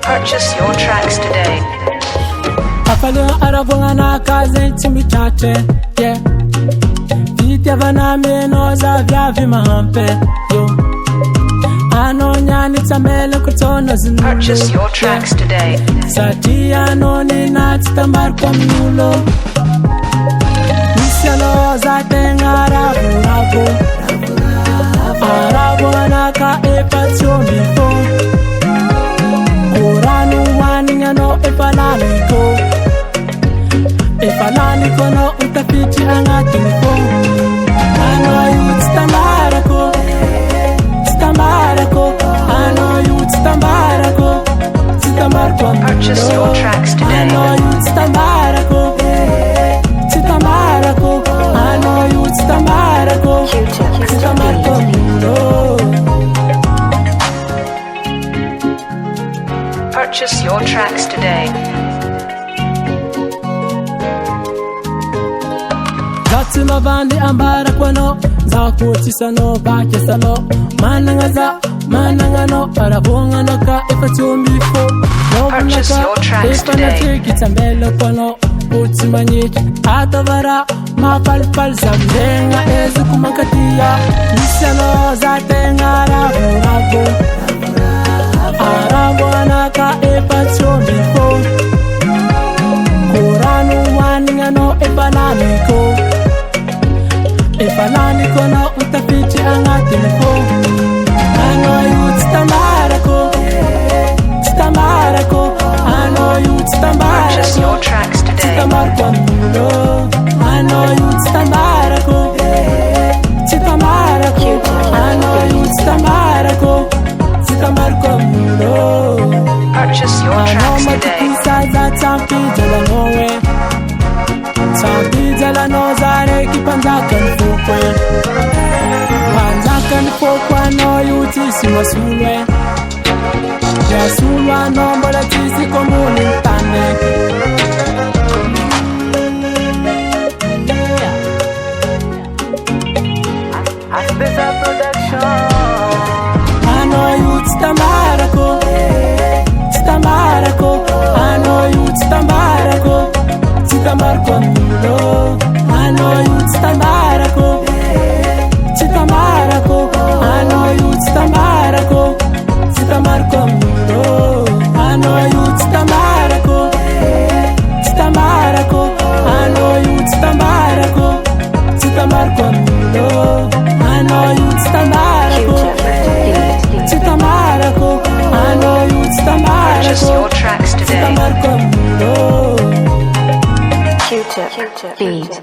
Purchase your tracks today. Afalun arabunga na kaze chimichache, yeah. Vite vana menoza vya vimampe, yo. Anonya nitamele kutono zinu. Purchase your tracks today. Sati anoni natambarako mulo. Nisalo zatenga rabu. Arabu anaka epatio mifo. Kuranu waninyano epalaniko no utafiti angatinifo. Ano youth tambarako. Ano youth tambarako. Purchase your tracks today. Ano youth tambarako. Ano youth tambarako. Purchase your tracks today. Zatsuma bandi ambara kwano, zakutisa no bakesa no, manangano arabonga no ka ifatumbi fo. Purchase your tracks today. Kitambelo kwano, utimanyiki atavara mapalpal zamdenga ezukumakatia, nisano zatenga rabu. Arabu anaka epatio mifo. Kuranu waningano epalaniko no utafiti angatinifo. Ano youth tambarako. Ano youth tambarako. Purchase your tracks today. Ano youth tambarako. Ano youth tambarako. Purchase your tracks today. Tampi jala no zare ki panzakan fukwe no yuti si masulwe. Ya sulwa no mbola tisi komuni tane. Aspesa production. Ano youth tambarako. Ano youth tambarako. Ano youth tambarako. Ano youth tambarako. Ano youth tambarako. Ano youth tambarako. Ano youth tambarako. Ano youth tambarako. Purchase your tracks today. Q-tip beat.